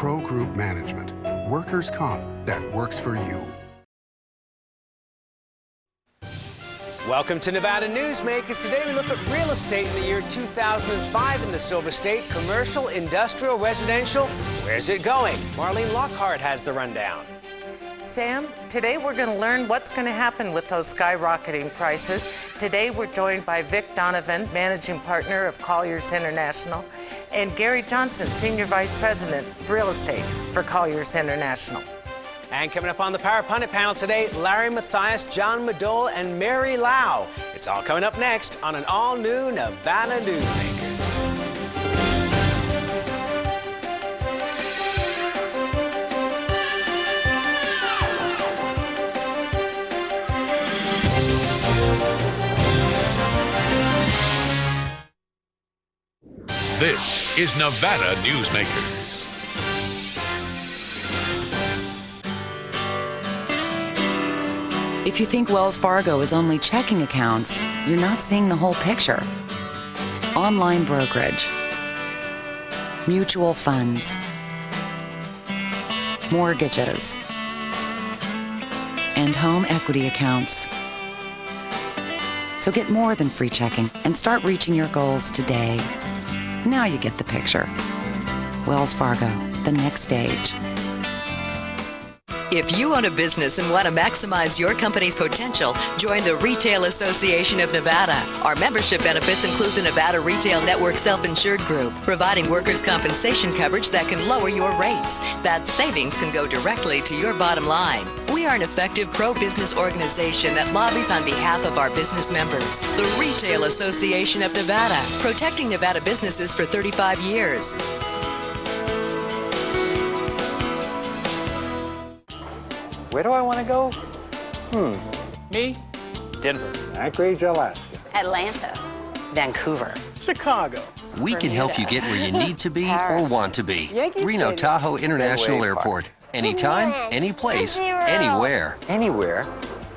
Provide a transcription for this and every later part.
Pro Group Management. Workers' comp that works for you. Welcome to Nevada Newsmakers. Today we look at real estate in the year 2005 in the Silver State. Commercial, industrial, residential. Where's it going? Marlene Lockard has the rundown. Sam, today we're going to learn what's going to happen with those skyrocketing prices. Today we're joined by Vic Donovan, Managing Partner of Colliers International, and Gary Johnson, Senior Vice President of Real Estate for Colliers International. And coming up on the Power Pundit panel today, Larry Matheis, John Madole, and Mary Lau. It's all coming up next on an all-new Nevada Newsmakers. This is Nevada Newsmakers. If you think Wells Fargo is only checking accounts, you're not seeing the whole picture. Online brokerage, mutual funds, mortgages, and home equity accounts. So get more than free checking and start reaching your goals today. Now you get the picture. Wells Fargo, the next stage. If you own a business and want to maximize your company's potential, join the Retail Association of Nevada. Our membership benefits include the Nevada Retail Network Self-Insured Group, providing workers' compensation coverage that can lower your rates. That savings can go directly to your bottom line. We are an effective pro-business organization that lobbies on behalf of our business members. The Retail Association of Nevada, protecting Nevada businesses for 35 years. Where do I want to go? Me? Denver. Anchorage, Alaska. Atlanta. Vancouver. Chicago. We can help you get where you need to be or want to be. Reno Tahoe International Airport. Anytime, any place, anywhere. Anywhere?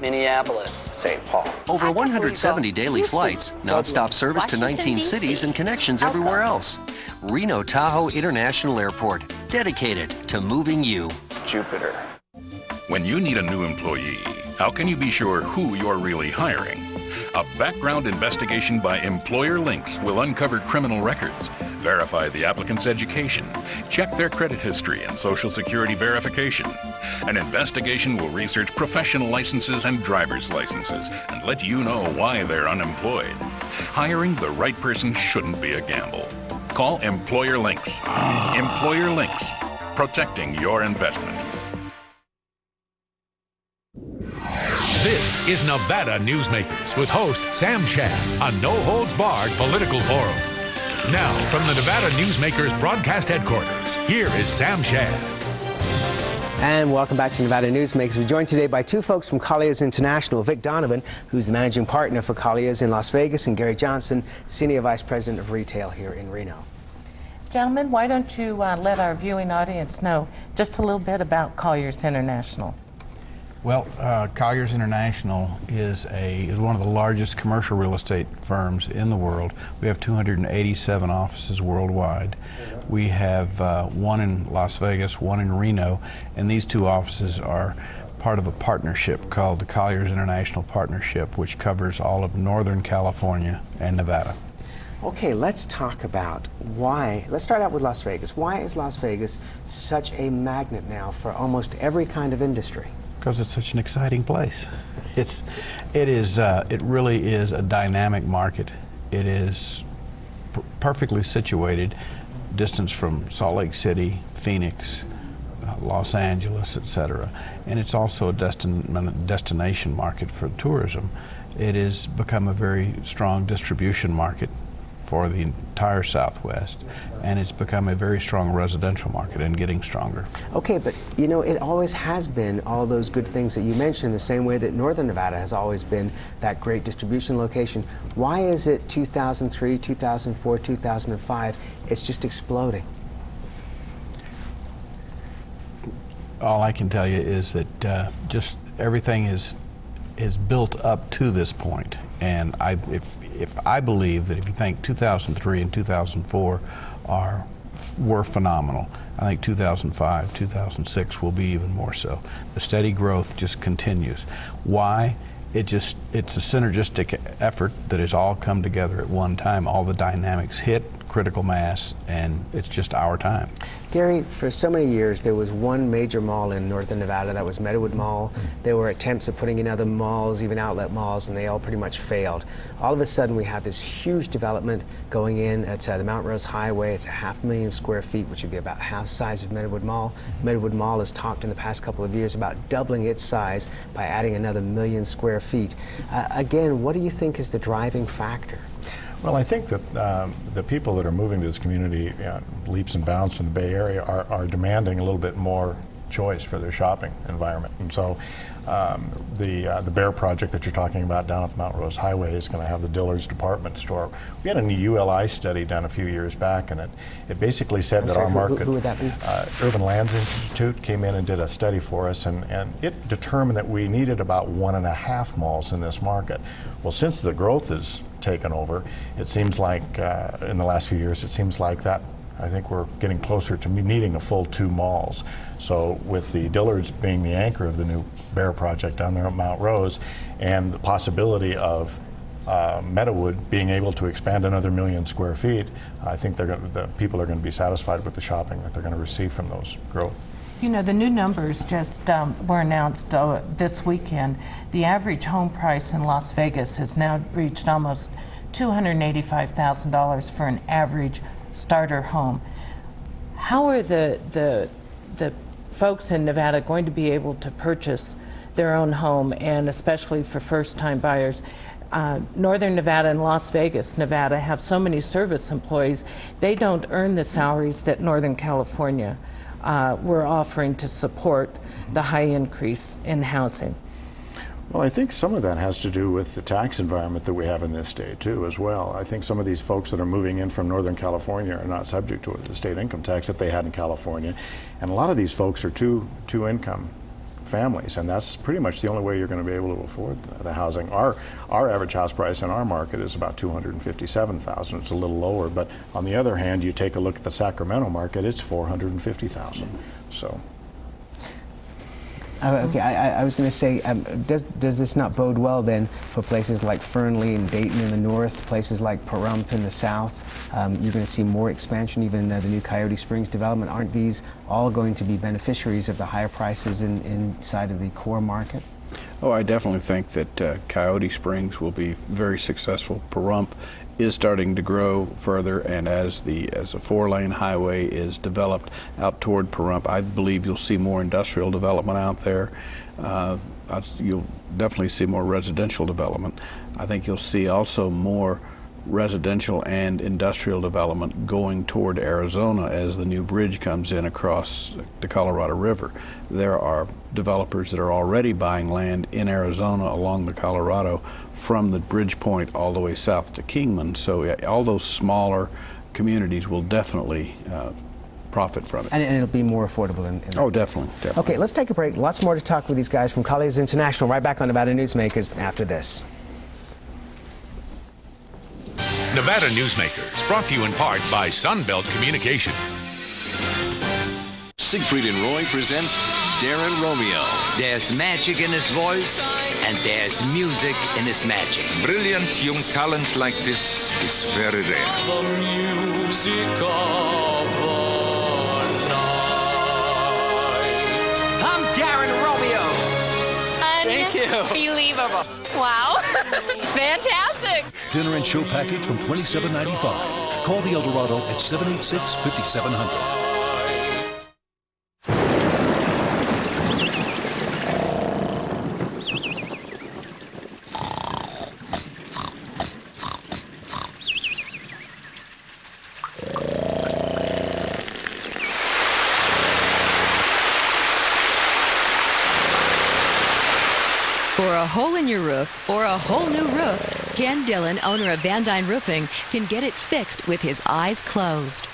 Minneapolis. St. Paul. Over 170 daily flights, non-stop service to 19 cities and connections everywhere else. Reno Tahoe International Airport. Dedicated to moving you. Jupiter. When you need a new employee, how can you be sure who you're really hiring? A background investigation by Employer Links will uncover criminal records, verify the applicant's education, check their credit history and Social Security verification. An investigation will research professional licenses and driver's licenses and let you know why they're unemployed. Hiring the right person shouldn't be a gamble. Call Employer Links. Employer Links, protecting your investment. This is Nevada Newsmakers with host Sam Shad, a no-holds-barred political forum. Now, from the Nevada Newsmakers broadcast headquarters, here is Sam Shad. And welcome back to Nevada Newsmakers. We're joined today by two folks from Colliers International, Vic Donovan, who's the managing partner for Colliers in Las Vegas, and Gary Johnson, Senior Vice President of Retail here in Reno. Gentlemen, why don't you let our viewing audience know just a little bit about Colliers International? Well, Colliers International is one of the largest commercial real estate firms in the world. We have 287 offices worldwide. We have one in Las Vegas, one in Reno, and these two offices are part of a partnership called the Colliers International Partnership, which covers all of Northern California and Nevada. Okay, let's talk about why. Let's start out with Las Vegas. Why is Las Vegas such a magnet now for almost every kind of industry? Because it's such an exciting place. It really is a dynamic market. It is perfectly situated, distance from Salt Lake City, Phoenix, Los Angeles, etc. And it's also a destination market for tourism. It has become a very strong distribution market for the entire Southwest, and it's become a very strong residential market and getting stronger. Okay, but you know, it always has been all those good things that you mentioned, the same way that Northern Nevada has always been that great distribution location. Why is it 2003, 2004, 2005, it's just exploding? All I can tell you is that just everything is built up to this point. And if I believe that if you think 2003 and 2004 are were phenomenal. I think 2005, 2006 will be even more so. The steady growth just continues. Why? It's a synergistic effort that has all come together at one time. All the dynamics hit critical mass, and it's just our time. Gary, for so many years, there was one major mall in northern Nevada, that was Meadowood Mall. There were attempts at putting in other malls, even outlet malls, and they all pretty much failed. All of a sudden, we have this huge development going in at the Mount Rose Highway. It's 500,000 square feet, which would be about half the size of Meadowood Mall. Meadowood Mall has talked in the past couple of years about doubling its size by adding another 1 million square feet. Again, what do you think is the driving factor? Well, I think that the people that are moving to this community, leaps and bounds from the Bay Area, are demanding a little bit more choice for their shopping environment. And so the Bear project that you're talking about down at the Mount Rose Highway is going to have the Dillard's department store. We had a ULI study done a few years back, and it basically said that our market, who would that be? Urban Lands Institute came in and did a study for us, and it determined that we needed about 1.5 malls in this market. Well, since the growth has taken over, it seems like in the last few years, it seems like that I think we're getting closer to needing a full 2 malls. So with the Dillards being the anchor of the new Bear project down there at Mount Rose, and the possibility of Meadowood being able to expand another 1 million square feet, I think the people are going to be satisfied with the shopping that they're going to receive from those growth. You know, the new numbers just were announced this weekend. The average home price in Las Vegas has now reached almost $285,000 for an average starter home. How are the folks in Nevada going to be able to purchase their own home, and especially for first-time buyers? Northern Nevada and Las Vegas, Nevada, have so many service employees. They don't earn the salaries that Northern California were offering to support the high increase in housing. Well, I think some of that has to do with the tax environment that we have in this state, too, as well. I think some of these folks that are moving in from Northern California are not subject to the state income tax that they had in California. And a lot of these folks are two-income families, and that's pretty much the only way you're going to be able to afford the housing. Our average house price in our market is about $257,000. It's a little lower, but on the other hand, you take a look at the Sacramento market, it's $450,000. So. Okay, I was going to say, does this not bode well then for places like Fernley and Dayton in the north, places like Pahrump in the south? You're going to see more expansion, even the new Coyote Springs development. Aren't these all going to be beneficiaries of the higher prices inside of the core market? Oh, I definitely think that Coyote Springs will be very successful. Pahrump is starting to grow further, and as a 4-lane highway is developed out toward Pahrump, I believe you'll see more industrial development out there. You'll definitely see more residential development. I think you'll see also more residential and industrial development going toward Arizona as the new bridge comes in across the Colorado River. There are developers that are already buying land in Arizona along the Colorado from the bridge point all the way south to Kingman. So all those smaller communities will definitely profit from it. And it'll be more affordable. Oh, definitely. Okay, let's take a break. Lots more to talk with these guys from Colliers International right back on Nevada Newsmakers after this. Nevada Newsmakers, brought to you in part by Sunbelt Communication. Siegfried and Roy presents Darren Romeo. There's magic in his voice, and there's music in his magic. Brilliant young talent like this is very rare. The music of the night. I'm Darren Romeo. Thank you. Unbelievable. Wow. Fantastic. Dinner and show package from $27.95. Call the Eldorado at 786-5700. For a hole in your roof or a whole new roof, Ken Dillon, owner of Van Dyne Roofing, can get it fixed with his eyes closed.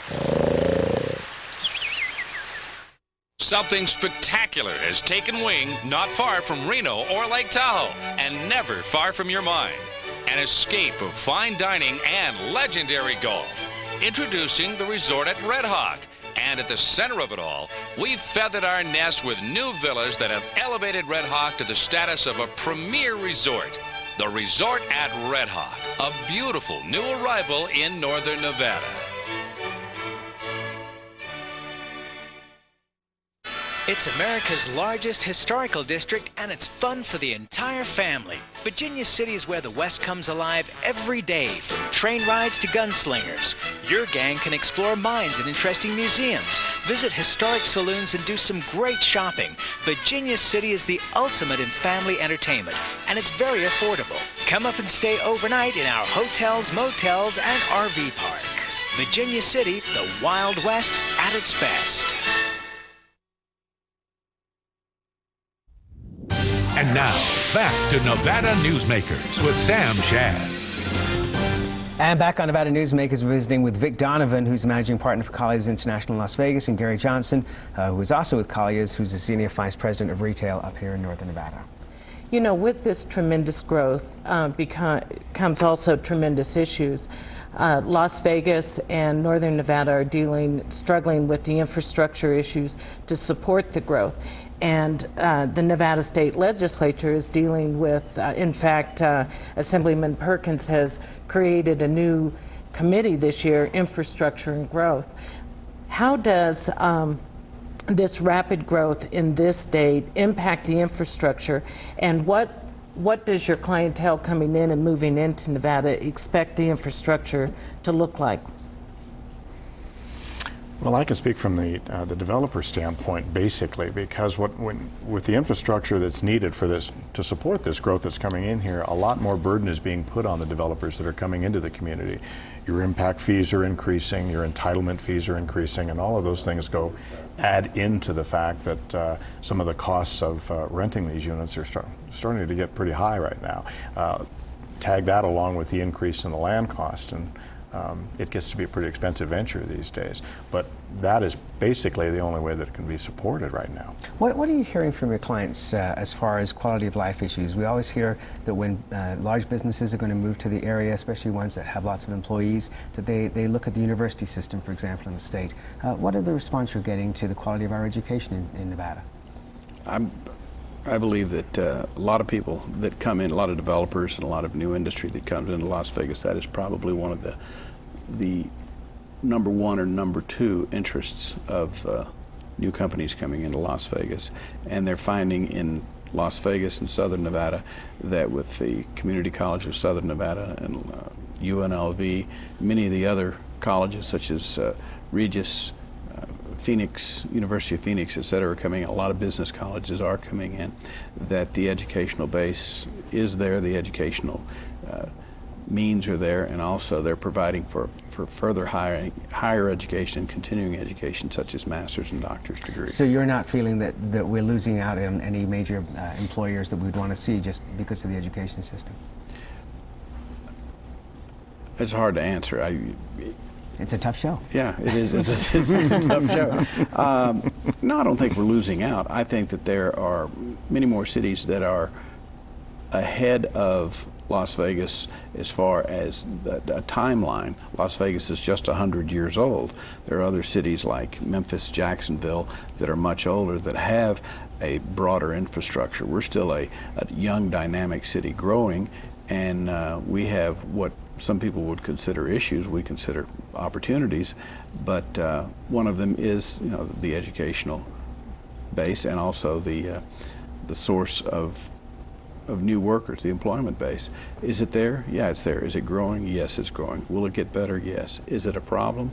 Something spectacular has taken wing not far from Reno or Lake Tahoe, and never far from your mind. An escape of fine dining and legendary golf. Introducing the resort at Red Hawk. And at the center of it all, we've feathered our nest with new villas that have elevated Red Hawk to the status of a premier resort. The Resort at Red Hawk, a beautiful new arrival in northern Nevada. It's America's largest historical district, and it's fun for the entire family. Virginia City is where the West comes alive every day, from train rides to gunslingers. Your gang can explore mines and interesting museums, visit historic saloons, and do some great shopping. Virginia City is the ultimate in family entertainment, and it's very affordable. Come up and stay overnight in our hotels, motels, and RV park. Virginia City, the Wild West at its best. And now, back to Nevada Newsmakers with Sam Shad. And back on Nevada Newsmakers, we're visiting with Vic Donovan, who's the managing partner for Colliers International in Las Vegas, and Gary Johnson, who is also with Colliers, who's the senior vice president of retail up here in northern Nevada. You know, with this tremendous growth comes also tremendous issues. Las Vegas and northern Nevada are struggling with the infrastructure issues to support the growth. And the Nevada State Legislature is dealing with, in fact, Assemblyman Perkins has created a new committee this year, Infrastructure and Growth. How does this rapid growth in this state impact the infrastructure, and what does your clientele coming in and moving into Nevada expect the infrastructure to look like? Well, I can speak from the developer standpoint, basically, because with the infrastructure that's needed for this to support this growth that's coming in here, a lot more burden is being put on the developers that are coming into the community. Your impact fees are increasing, your entitlement fees are increasing, and all of those things add into the fact that some of the costs of renting these units are starting to get pretty high right now. Tag that along with the increase in the land cost, and it gets to be a pretty expensive venture these days. But that is basically the only way that it can be supported right now. What are you hearing from your clients as far as quality of life issues? We always hear that when large businesses are going to move to the area, especially ones that have lots of employees, that they look at the university system, for example, in the state. What are the response you're getting to the quality of our education in Nevada? I believe that a lot of people that come in, a lot of developers and a lot of new industry that comes into Las Vegas, that is probably one of the number one or number two interests of new companies coming into Las Vegas. And they're finding in Las Vegas and Southern Nevada that with the Community College of Southern Nevada and UNLV, many of the other colleges such as Regis, Phoenix, University of Phoenix, et cetera, are coming in. A lot of business colleges are coming in, that the educational base is there, the educational means are there, and also they're providing for further higher education, continuing education, such as master's and doctor's degrees. So you're not feeling that we're losing out on any major employers that we'd want to see just because of the education system? It's hard to answer. It's a tough show. Yeah, it is. It's a tough show. No, I don't think we're losing out. I think that there are many more cities that are ahead of Las Vegas as far as the timeline. Las Vegas is just 100 years old. There are other cities like Memphis, Jacksonville that are much older that have a broader infrastructure. We're still a young, dynamic city growing, and we have what some people would consider issues, we consider opportunities, but one of them is, the educational base, and also the source of new workers, the employment base. Is it there? Yeah, it's there. Is it growing? Yes, it's growing. Will it get better? Yes. Is it a problem?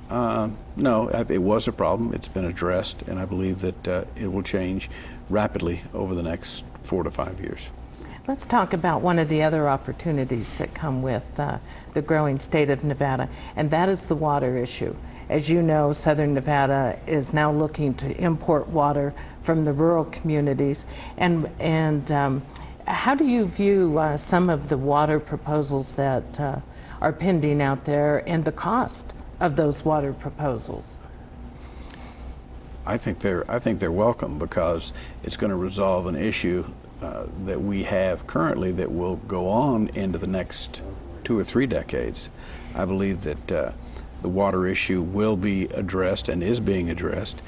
No, it was a problem. It's been addressed, and I believe that it will change rapidly over the next 4 to 5 years. Let's talk about one of the other opportunities that come with the growing state of Nevada, and that is the water issue. As you know, Southern Nevada is now looking to import water from the rural communities, and how do you view some of the water proposals that are pending out there and the cost of those water proposals? I think they're welcome, because it's going to resolve an issue that we have currently that will go on into the next 2 or 3 decades. I believe that the water issue will be addressed and is being addressed.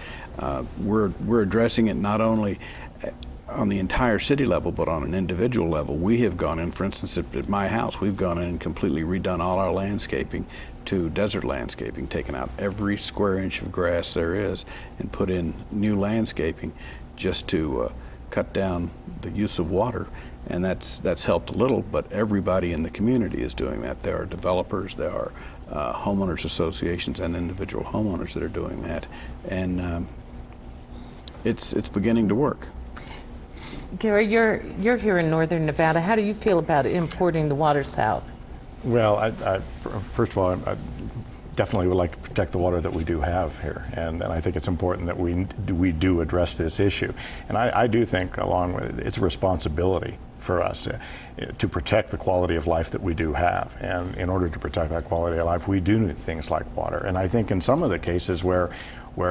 We're addressing it not only on the entire city level, but on an individual level. We have gone in, for instance, at my house, we've gone in and completely redone all our landscaping to desert landscaping, taken out every square inch of grass there is and put in new landscaping just to cut down the use of water. And that's helped a little, but everybody in the community is doing that. There are developers, there are homeowners associations and individual homeowners that are doing that. And it's beginning to work. Gary, you're here in northern Nevada. How do you feel about importing the water south? Well, I first of all, I definitely would like to protect the water that we do have here, and I think it's important that we do address this issue. And I do think, along with it's a responsibility for us to protect the quality of life that we do have. And in order to protect that quality of life, we do need things like water. And I think in some of the cases where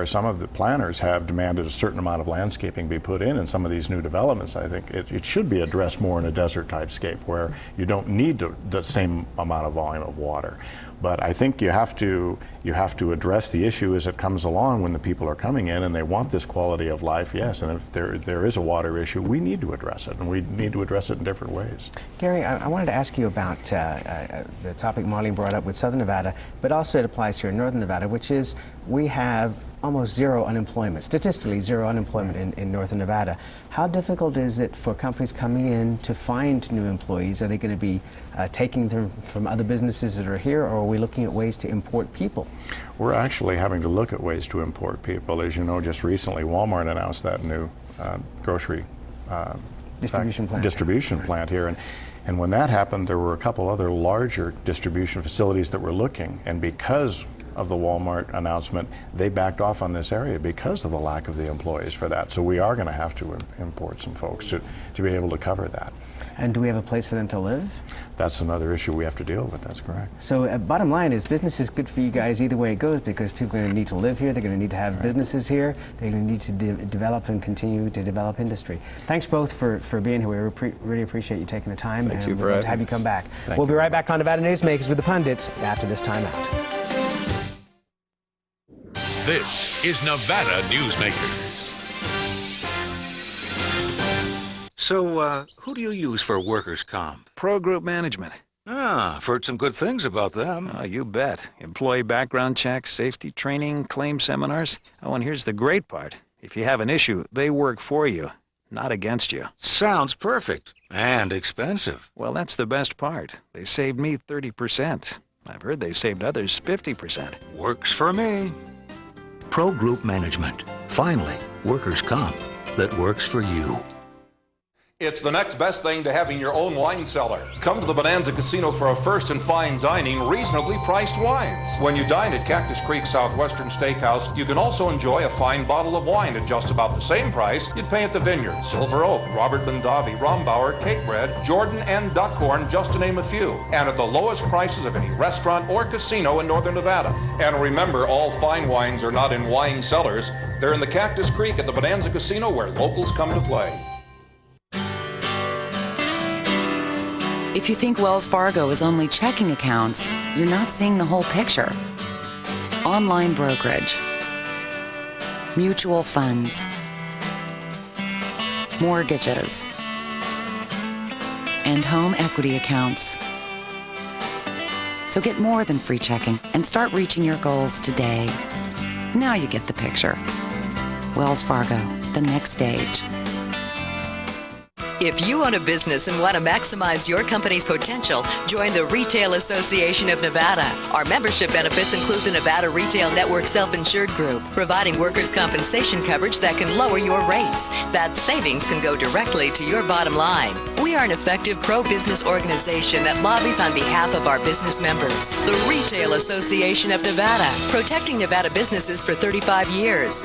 some of the planners have demanded a certain amount of landscaping be put in some of these new developments, I think it should be addressed more in a desert type scape where you don't need the same amount of volume of water. But I think you have to address the issue as it comes along when the people are coming in and they want this quality of life, yes, and if there is a water issue, we need to address it, and we need to address it in different ways. Gary, I wanted to ask you about the topic Marlene brought up with Southern Nevada, but also it applies here in Northern Nevada, which is we have almost zero unemployment, statistically zero unemployment in Northern Nevada. How difficult is it for companies coming in to find new employees? Are they going to be taking them from other businesses that are here, or are we looking at ways to import people? We're actually having to look at ways to import people. As you know, just recently Walmart announced that new grocery distribution plant here. And when that happened, there were a couple other larger distribution facilities that were looking, and because of the Walmart announcement, they backed off on this area because of the lack of the employees for that. So we are going to have to import some folks to be able to cover that. And do we have a place for them to live? That's another issue we have to deal with, that's correct. So bottom line is business is good for you guys either way it goes, because people are going to need to live here, they're going to need to have businesses here, they're going to need to develop and continue to develop industry. Thanks both for being here. We really appreciate you taking the time. Thank you for having us. We'd love to have you come back. We'll be right back on Nevada Newsmakers with the Pundits after this time out. This is Nevada Newsmakers. So, who do you use for workers' comp? Pro Group Management. Ah, I've heard some good things about them. Oh, you bet. Employee background checks, safety training, claim seminars. Oh, and here's the great part. If you have an issue, they work for you, not against you. Sounds perfect. And expensive. Well, that's the best part. They saved me 30%. I've heard they've saved others 50%. Works for me. Pro Group Management. Finally, workers' comp that works for you. It's the next best thing to having your own wine cellar. Come to the Bonanza Casino for a first in fine dining, reasonably priced wines. When you dine at Cactus Creek Southwestern Steakhouse, you can also enjoy a fine bottle of wine at just about the same price you'd pay at the Vineyard, Silver Oak, Robert Mondavi, Rombauer, Cakebread, Jordan, and Duckhorn, just to name a few. And at the lowest prices of any restaurant or casino in Northern Nevada. And remember, all fine wines are not in wine cellars. They're in the Cactus Creek at the Bonanza Casino, where locals come to play. If you think Wells Fargo is only checking accounts, you're not seeing the whole picture. Online brokerage, mutual funds, mortgages, and home equity accounts. So get more than free checking and start reaching your goals today. Now you get the picture. Wells Fargo, the next stage. If you own a business and want to maximize your company's potential, join the Retail Association of Nevada. Our membership benefits include the Nevada Retail Network Self-Insured Group, providing workers' compensation coverage that can lower your rates. That savings can go directly to your bottom line. We are an effective pro-business organization that lobbies on behalf of our business members. The Retail Association of Nevada, protecting Nevada businesses for 35 years.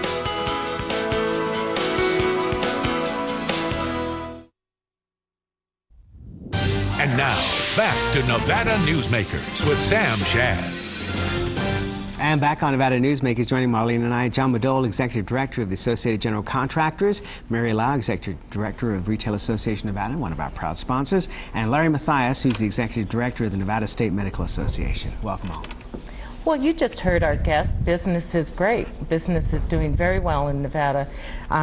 And now, back to Nevada Newsmakers with Sam Shad. And back on Nevada Newsmakers, joining Marlene and I, John Madole, Executive Director of the Associated General Contractors, Mary Lau, Executive Director of Retail Association of Nevada, one of our proud sponsors, and Larry Matheis, who's the Executive Director of the Nevada State Medical Association. Welcome all. Well, you just heard our guest. Business is great. Business is doing very well in Nevada.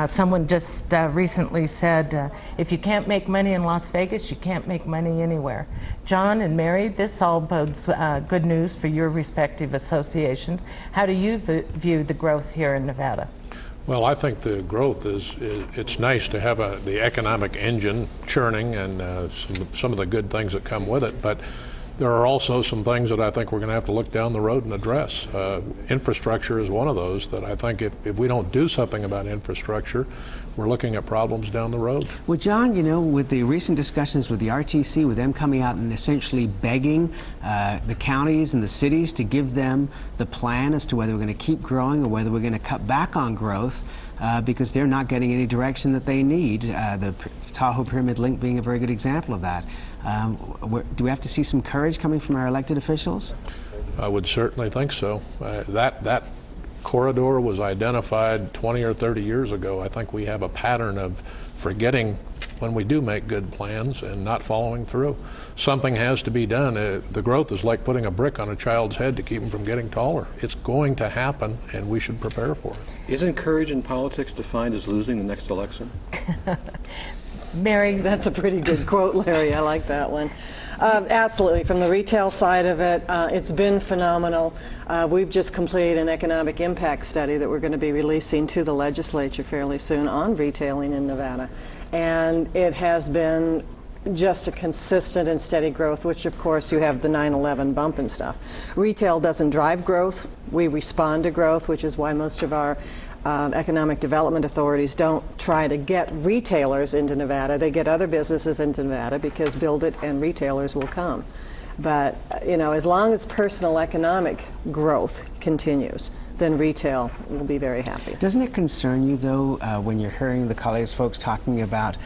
Someone just recently said, if you can't make money in Las Vegas, you can't make money anywhere. John and Mary, this all bodes good news for your respective associations. How do you view the growth here in Nevada? Well, I think the growth it's nice to have the economic engine churning and some of the good things that come with it, but there are also some things that I think we're going to have to look down the road and address. Infrastructure is one of those that I think if we don't do something about infrastructure, we're looking at problems down the road. Well, John, you know, with the recent discussions with the RTC, with them coming out and essentially begging the counties and the cities to give them the plan as to whether we're going to keep growing or whether we're going to cut back on growth, because they're not getting any direction that they need, the Tahoe Pyramid Link being a very good example of that. Do we have to see some courage coming from our elected officials? I would certainly think so. That corridor was identified 20 or 30 years ago. I think we have a pattern of forgetting when we do make good plans and not following through. Something has to be done. The growth is like putting a brick on a child's head to keep him from getting taller. It's going to happen, and we should prepare for it. Isn't courage in politics defined as losing the next election? Mary? That's a pretty good quote, Larry. I like that one. Absolutely. From the retail side of it, it's been phenomenal. We've just completed an economic impact study that we're going to be releasing to the legislature fairly soon on retailing in Nevada. And it has been just a consistent and steady growth, which of course you have the 9/11 bump and stuff. Retail doesn't drive growth. We respond to growth, which is why most of our economic development authorities don't try to get retailers into Nevada. They get other businesses into Nevada because build it and retailers will come. But you know, as long as personal economic growth continues, then retail will be very happy. Doesn't it concern you, though, when you're hearing the Colliers folks talking about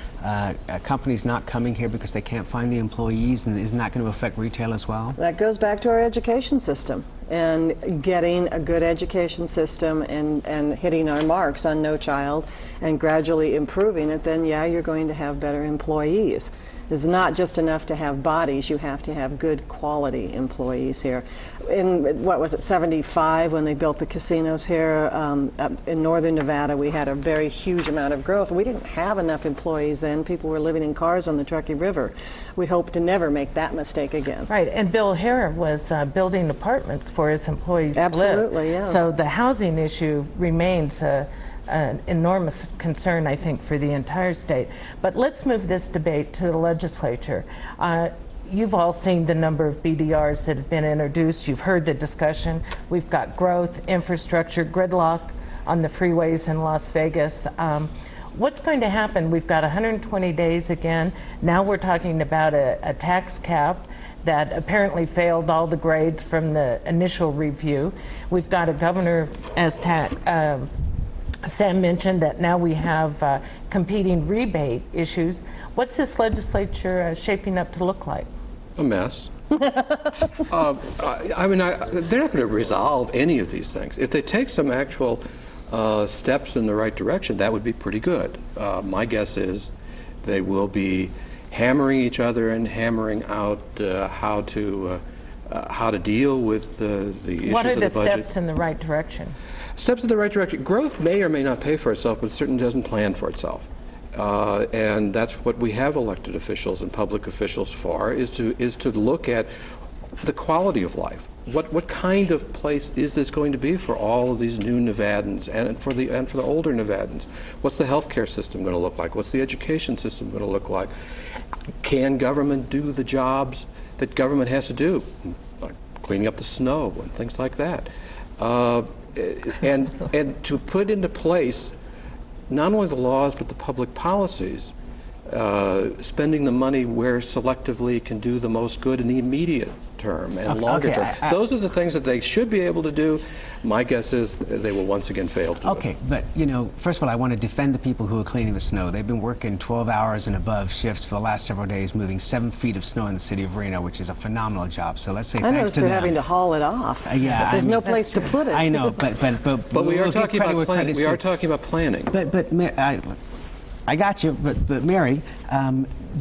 companies not coming here because they can't find the employees, and isn't that going to affect retail as well? That goes back to our education system and getting a good education system and hitting our marks on No Child and gradually improving it, then yeah, you're going to have better employees. It's not just enough to have bodies, you have to have good quality employees here. In, what was it, 75, when they built the casinos here up in northern Nevada, we had a very huge amount of growth. We didn't have enough employees then. People were living in cars on the Truckee River. We hope to never make that mistake again. Right, and Bill Hare was building apartments for his employees to live. Absolutely, yeah. So the housing issue remains an enormous concern, I think, for the entire state. But let's move this debate to the legislature. You've all seen the number of BDRs that have been introduced. You've heard the discussion. We've got growth, infrastructure, gridlock on the freeways in Las Vegas. What's going to happen? We've got 120 days again. Now we're talking about a tax cap that apparently failed all the grades from the initial review. We've got a governor, as Sam mentioned, that now we have competing rebate issues. What's this legislature shaping up to look like? A mess. I mean, they're not going to resolve any of these things. If they take some actual steps in the right direction, that would be pretty good. My guess is they will be hammering each other and hammering out how to deal with the issues of the budget. What are the steps in the right direction? Steps in the right direction. Growth may or may not pay for itself, but it certainly doesn't plan for itself. And that's what we have elected officials and public officials for, is to look at the quality of life. What kind of place is this going to be for all of these new Nevadans and for the older Nevadans? What's the healthcare system going to look like? What's the education system going to look like? Can government do the jobs that government has to do, like cleaning up the snow and things like that? And to put into place not only the laws but the public policies, spending the money where selectively can do the most good in the immediate term and longer term. Those are the things that they should be able to do. My guess is they will once again fail to do it. But you know, first of all, I want to defend the people who are cleaning the snow. They've been working 12 hours and above shifts for the last several days, moving 7 feet of snow in the city of Reno, which is a phenomenal job. So let's say thanks to them. I noticed they're having to haul it off. There's no place to put it. I know, but we are talking about planning. We are talking about planning. But I got you. But Mary,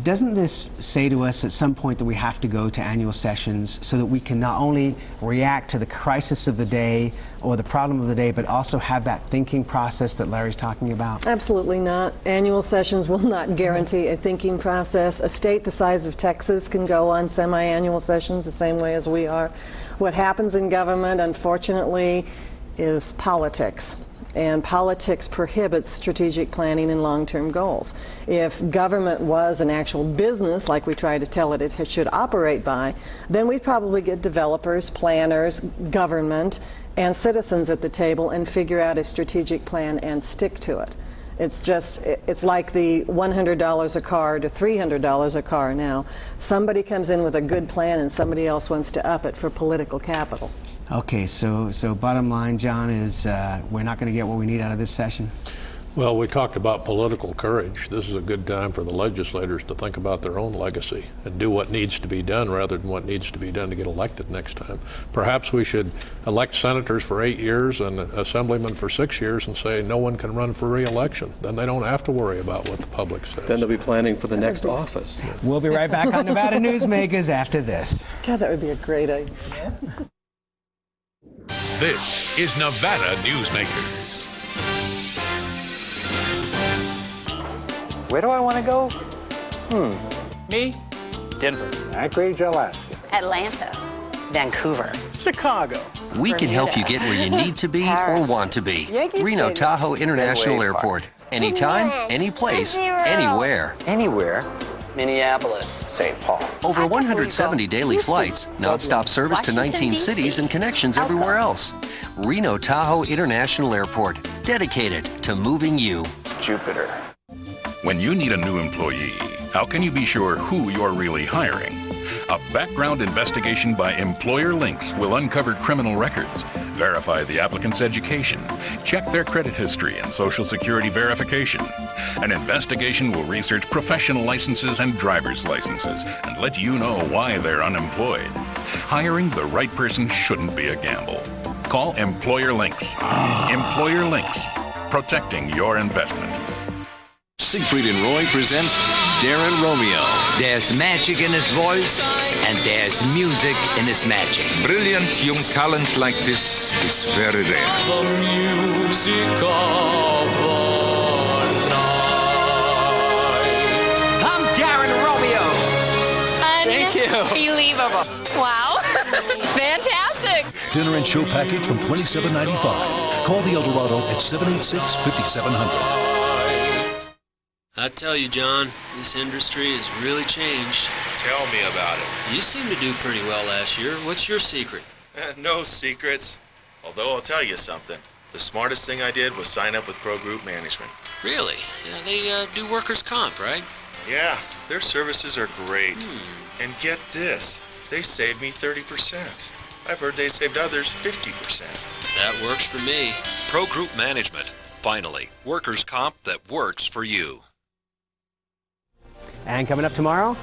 Doesn't this say to us at some point that we have to go to annual sessions so that we can not only react to the crisis of the day or the problem of the day, but also have that thinking process that Larry's talking about? Absolutely not. Annual sessions will not guarantee a thinking process. A state the size of Texas can go on semi-annual sessions the same way as we are. What happens in government, unfortunately, is politics. And politics prohibits strategic planning and long-term goals. If government was an actual business, like we try to tell it should operate by, then we'd probably get developers, planners, government, and citizens at the table and figure out a strategic plan and stick to it. It's like the $100 a car to $300 a car now. Somebody comes in with a good plan and somebody else wants to up it for political capital. Okay, so bottom line, John, is we're not going to get what we need out of this session? Well, we talked about political courage. This is a good time for the legislators to think about their own legacy and do what needs to be done rather than what needs to be done to get elected next time. Perhaps we should elect senators for 8 years and assemblymen for 6 years and say no one can run for re-election. Then they don't have to worry about what the public says. Then they'll be planning for the next office. We'll be right back on Nevada Newsmakers after this. God, that would be a great idea. This is Nevada Newsmakers. Where do I want to go? Me? Denver. Anchorage, Alaska. Atlanta. Vancouver. Chicago. We can help you get where you need to be or want to be. Reno Tahoe International Airport. Anytime, any place, anywhere. Anywhere? Minneapolis. St. Paul. Over 170 daily flights, non-stop service to 19 cities and connections everywhere else. Reno Tahoe International Airport, dedicated to moving you. Jupiter. When you need a new employee, how can you be sure who you're really hiring? A background investigation by Employer Links will uncover criminal records, verify the applicant's education, check their credit history and Social Security verification. An investigation will research professional licenses and driver's licenses and let you know why they're unemployed. Hiring the right person shouldn't be a gamble. Call Employer Links. Employer Links, protecting your investment. Siegfried and Roy presents Darren Romeo. There's magic in his voice, and there's music in his magic. Brilliant young talent like this is very rare. The music of the night. I'm Darren Romeo. Thank you. Unbelievable. Wow. Fantastic. Dinner and show package from $27.95. Call the Eldorado at 786-5700. I tell you, John, this industry has really changed. Tell me about it. You seem to do pretty well last year. What's your secret? No secrets. Although I'll tell you something. The smartest thing I did was sign up with Pro Group Management. Really? Yeah, they do workers' comp, right? Yeah, their services are great. And get this, they saved me 30%. I've heard they saved others 50%. That works for me. Pro Group Management. Finally, workers' comp that works for you. And coming up tomorrow?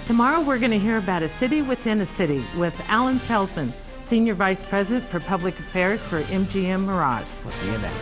Tomorrow we're going to hear about a city within a city with Alan Feldman, Senior Vice President for Public Affairs for MGM Mirage. We'll see you then.